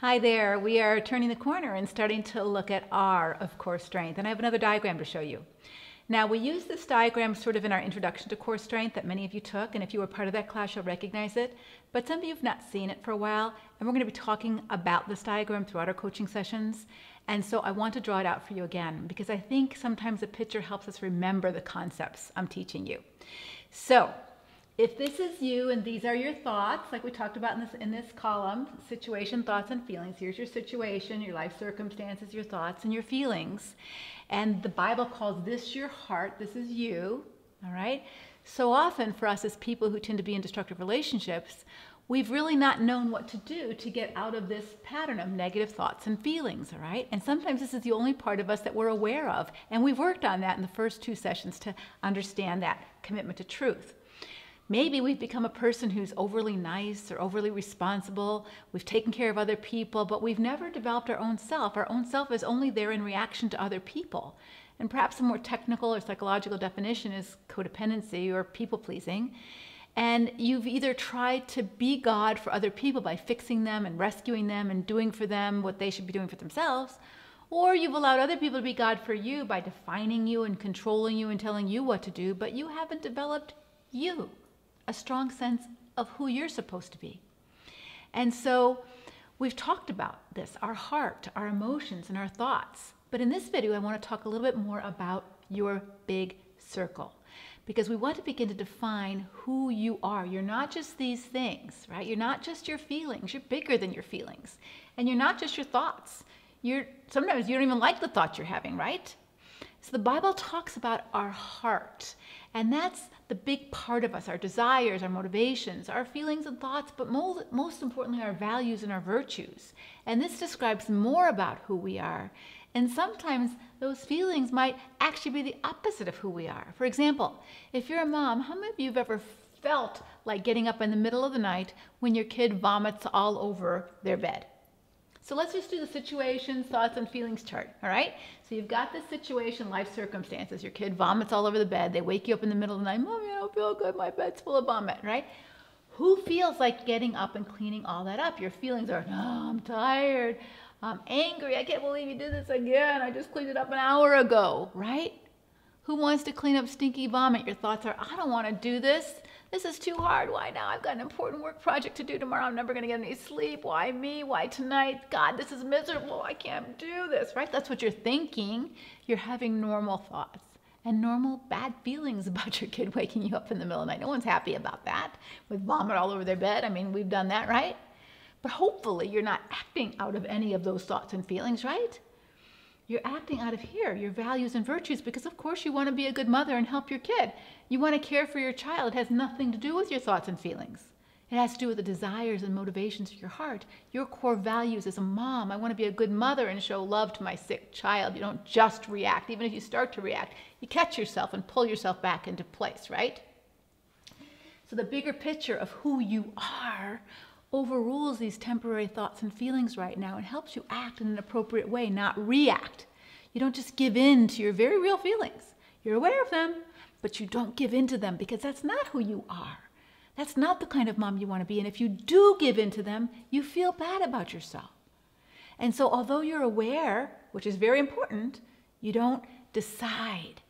Hi there. We are turning the corner and starting to look at R of core strength. And I have another diagram to show you. Now, we use this diagram sort of in our introduction to core strength that many of you took. And if you were part of that class, you'll recognize it. But some of you have not seen it for a while. And we're going to be talking about this diagram throughout our coaching sessions. And so I want to draw it out for you again, because I think sometimes a picture helps us remember the concepts I'm teaching you. So if this is you and these are your thoughts, like we talked about in this column, situation, thoughts, and feelings. Here's your situation, your life circumstances, your thoughts, and your feelings. And the Bible calls this your heart. This is you, all right? So often for us as people who tend to be in destructive relationships, we've really not known what to do to get out of this pattern of negative thoughts and feelings, all right? And sometimes this is the only part of us that we're aware of. And we've worked on that in the first two sessions to understand that commitment to truth. Maybe we've become a person who's overly nice or overly responsible. We've taken care of other people, but we've never developed our own self. Our own self is only there in reaction to other people. And perhaps a more technical or psychological definition is codependency or people-pleasing. And you've either tried to be God for other people by fixing them and rescuing them and doing for them what they should be doing for themselves, or you've allowed other people to be God for you by defining you and controlling you and telling you what to do, but you haven't developed you, a strong sense of who you're supposed to be. And so we've talked about this, our heart, our emotions, and our thoughts. But in this video, I want to talk a little bit more about your big circle, because we want to begin to define who you are. You're not just these things, right? You're not just your feelings. You're bigger than your feelings. And you're not just your thoughts. Sometimes you don't even like the thoughts you're having, right? So the Bible talks about our heart, and that's the big part of us, our desires, our motivations, our feelings and thoughts, but most importantly, our values and our virtues. And this describes more about who we are. And sometimes those feelings might actually be the opposite of who we are. For example, if you're a mom, how many of you have ever felt like getting up in the middle of the night when your kid vomits all over their bed? So let's just do the situation, thoughts, and feelings chart, all right? So you've got this situation, life circumstances. Your kid vomits all over the bed. They wake you up in the middle of the night. Mommy, I don't feel good. My bed's full of vomit, right? Who feels like getting up and cleaning all that up? Your feelings are, oh, I'm tired. I'm angry. I can't believe you did this again. I just cleaned it up an hour ago, right? Who wants to clean up stinky vomit? Your thoughts are, I don't want to do this. This is too hard. Why now? I've got an important work project to do tomorrow. I'm never going to get any sleep. Why me? Why tonight? God, this is miserable. I can't do this, right? That's what you're thinking. You're having normal thoughts and normal bad feelings about your kid waking you up in the middle of the night. No one's happy about that, with vomit all over their bed. I mean, we've done that, right? But hopefully you're not acting out of any of those thoughts and feelings, right? You're acting out of here, your values and virtues, because of course you want to be a good mother and help your kid. You want to care for your child. It has nothing to do with your thoughts and feelings. It has to do with the desires and motivations of your heart. Your core values as a mom. I want to be a good mother and show love to my sick child. You don't just react. Even if you start to react, you catch yourself and pull yourself back into place, right? So the bigger picture of who you are overrules these temporary thoughts and feelings right now and helps you act in an appropriate way, not react. You don't just give in to your very real feelings. You're aware of them, but you don't give in to them, because that's not who you are. That's not the kind of mom you want to be. And if you do give in to them, you feel bad about yourself. And so although you're aware, which is very important, you don't decide.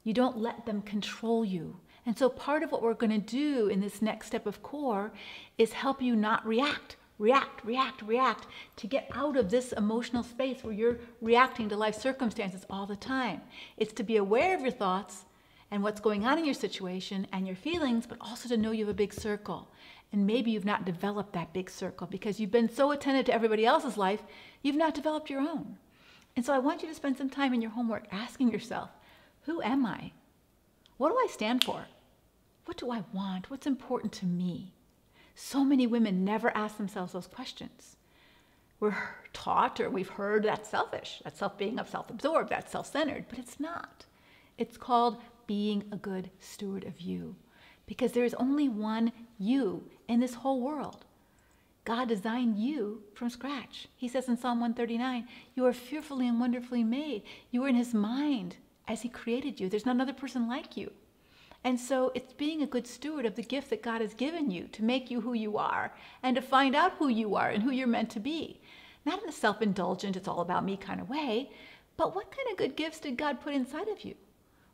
You don't let them control you. And so part of what we're going to do in this next step of core is help you not react, to get out of this emotional space where you're reacting to life circumstances all the time. It's to be aware of your thoughts and what's going on in your situation and your feelings, but also to know you have a big circle. And maybe you've not developed that big circle because you've been so attentive to everybody else's life, you've not developed your own. And so I want you to spend some time in your homework asking yourself, who am I? What do I stand for? What do I want? What's important to me? So many women never ask themselves those questions. We're taught, or we've heard, that's selfish. That's being self-absorbed. That's self-centered. But it's not. It's called being a good steward of you. Because there is only one you in this whole world. God designed you from scratch. He says in Psalm 139, you are fearfully and wonderfully made. You are in his mind as he created you. There's not another person like you. And so it's being a good steward of the gift that God has given you to make you who you are and to find out who you are and who you're meant to be. Not in a self-indulgent, it's all about me kind of way, but what kind of good gifts did God put inside of you?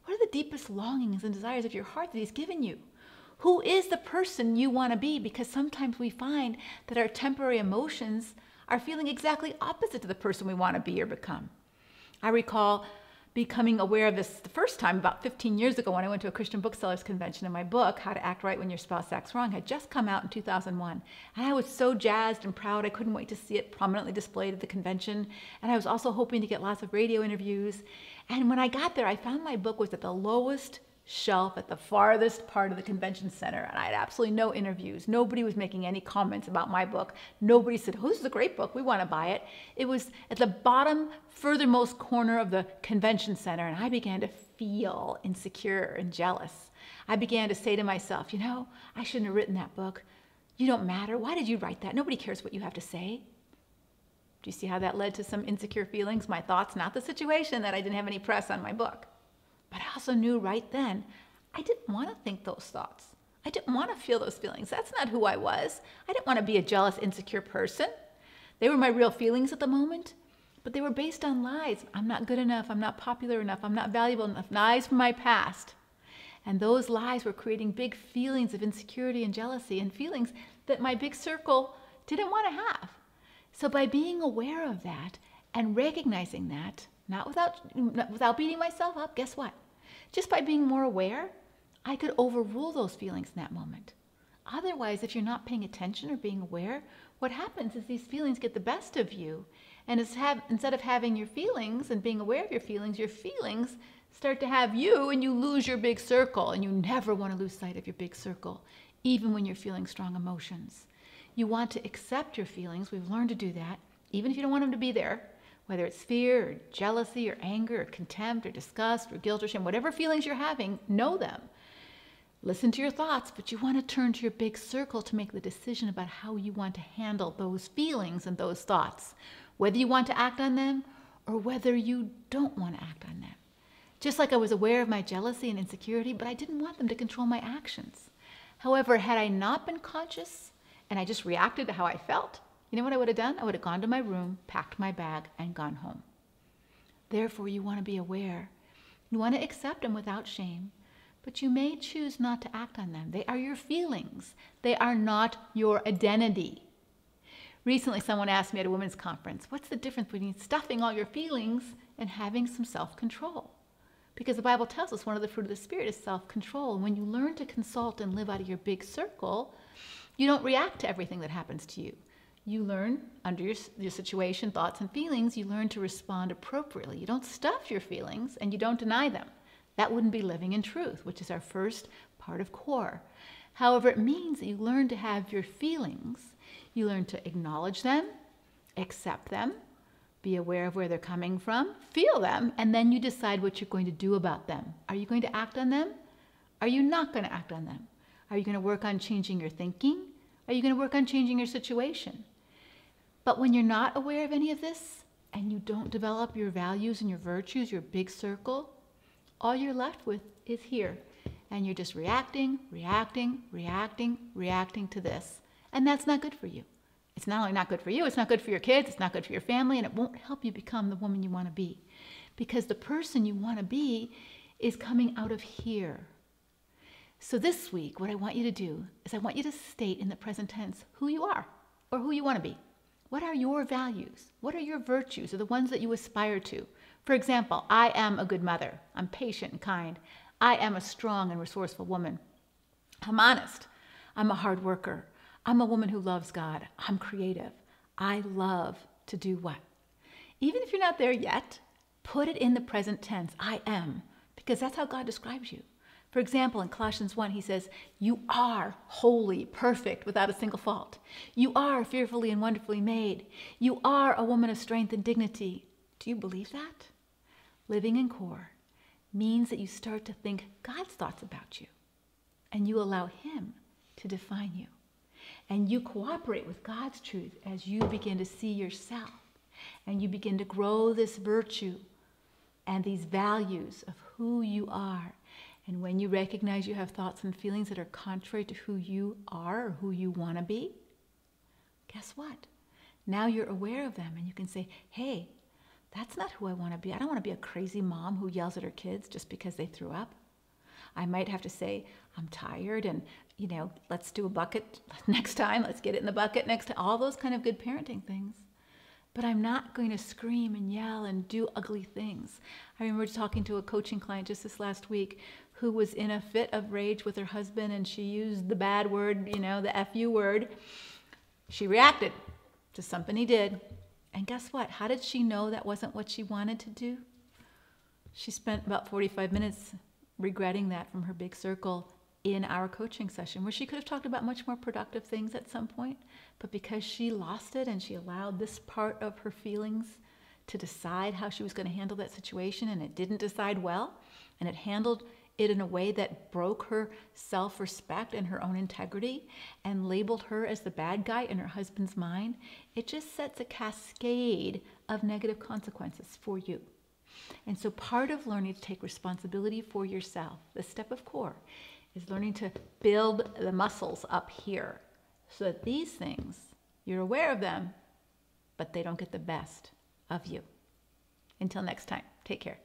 What are the deepest longings and desires of your heart that He's given you? Who is the person you want to be? Because sometimes we find that our temporary emotions are feeling exactly opposite to the person we want to be or become. I recall becoming aware of this the first time about 15 years ago when I went to a Christian booksellers convention, and my book, How to Act Right When Your Spouse Acts Wrong, had just come out in 2001. And I was so jazzed and proud. I couldn't wait to see it prominently displayed at the convention. And I was also hoping to get lots of radio interviews. And when I got there, I found my book was at the lowest shelf at the farthest part of the convention center, and I had absolutely no interviews. Nobody was making any comments about my book. Nobody said, oh, this is a great book, we want to buy it. It was at the bottom, furthermost corner of the convention center, and I began to feel insecure and jealous. I began to say to myself, you know, I shouldn't have written that book. You don't matter. Why did you write that? Nobody cares what you have to say. Do you see how that led to some insecure feelings? My thoughts, not the situation that I didn't have any press on my book. But I also knew right then, I didn't want to think those thoughts. I didn't want to feel those feelings. That's not who I was. I didn't want to be a jealous, insecure person. They were my real feelings at the moment, but they were based on lies. I'm not good enough. I'm not popular enough. I'm not valuable enough. Lies from my past. And those lies were creating big feelings of insecurity and jealousy and feelings that my big circle didn't want to have. So by being aware of that and recognizing that, not without beating myself up, guess what? Just by being more aware, I could overrule those feelings in that moment. Otherwise, if you're not paying attention or being aware, what happens is these feelings get the best of you. And instead of having your feelings and being aware of your feelings start to have you, and you lose your big circle. And you never want to lose sight of your big circle, even when you're feeling strong emotions. You want to accept your feelings. We've learned to do that, even if you don't want them to be there. Whether it's fear or jealousy or anger or contempt or disgust or guilt or shame, whatever feelings you're having, know them. Listen to your thoughts, but you want to turn to your big circle to make the decision about how you want to handle those feelings and those thoughts, whether you want to act on them or whether you don't want to act on them. Just like I was aware of my jealousy and insecurity, but I didn't want them to control my actions. However, had I not been conscious and I just reacted to how I felt, you know what I would have done? I would have gone to my room, packed my bag, and gone home. Therefore, you want to be aware. You want to accept them without shame, but you may choose not to act on them. They are your feelings. They are not your identity. Recently, someone asked me at a women's conference, what's the difference between stuffing all your feelings and having some self-control? Because the Bible tells us one of the fruit of the Spirit is self-control. When you learn to consult and live out of your big circle, you don't react to everything that happens to you. You learn, under your situation, thoughts, and feelings, you learn to respond appropriately. You don't stuff your feelings, and you don't deny them. That wouldn't be living in truth, which is our first part of core. However, it means that you learn to have your feelings. You learn to acknowledge them, accept them, be aware of where they're coming from, feel them, and then you decide what you're going to do about them. Are you going to act on them? Are you not going to act on them? Are you going to work on changing your thinking? Are you going to work on changing your situation? But when you're not aware of any of this, and you don't develop your values and your virtues, your big circle, all you're left with is here. And you're just reacting to this. And that's not good for you. It's not only not good for you, it's not good for your kids, it's not good for your family, and it won't help you become the woman you want to be. Because the person you want to be is coming out of here. So this week, what I want you to do is I want you to state in the present tense who you are or who you want to be. What are your values? What are your virtues, or the ones that you aspire to? For example, I am a good mother. I'm patient and kind. I am a strong and resourceful woman. I'm honest. I'm a hard worker. I'm a woman who loves God. I'm creative. I love to do what? Even if you're not there yet, put it in the present tense. I am, because that's how God describes you. For example, in Colossians 1, he says, you are holy, perfect, without a single fault. You are fearfully and wonderfully made. You are a woman of strength and dignity. Do you believe that? Living in core means that you start to think God's thoughts about you, and you allow him to define you. And you cooperate with God's truth as you begin to see yourself, and you begin to grow this virtue and these values of who you are. And when you recognize you have thoughts and feelings that are contrary to who you are or who you want to be, guess what? Now you're aware of them and you can say, hey, that's not who I want to be. I don't want to be a crazy mom who yells at her kids just because they threw up. I might have to say, I'm tired and, let's do a bucket next time. Let's get it in the bucket next time. All those kind of good parenting things. But I'm not going to scream and yell and do ugly things. I remember talking to a coaching client just this last week who was in a fit of rage with her husband and she used the bad word, the FU word. She reacted to something he did. And guess what? How did she know that wasn't what she wanted to do? She spent about 45 minutes regretting that from her big circle in our coaching session, where she could have talked about much more productive things at some point, but because she lost it and she allowed this part of her feelings to decide how she was going to handle that situation, and it didn't decide well, and it handled it in a way that broke her self-respect and her own integrity and labeled her as the bad guy in her husband's mind, it just sets a cascade of negative consequences for you. And so part of learning to take responsibility for yourself, the step of core, is learning to build the muscles up here so that these things, you're aware of them, but they don't get the best of you. Until next time, take care.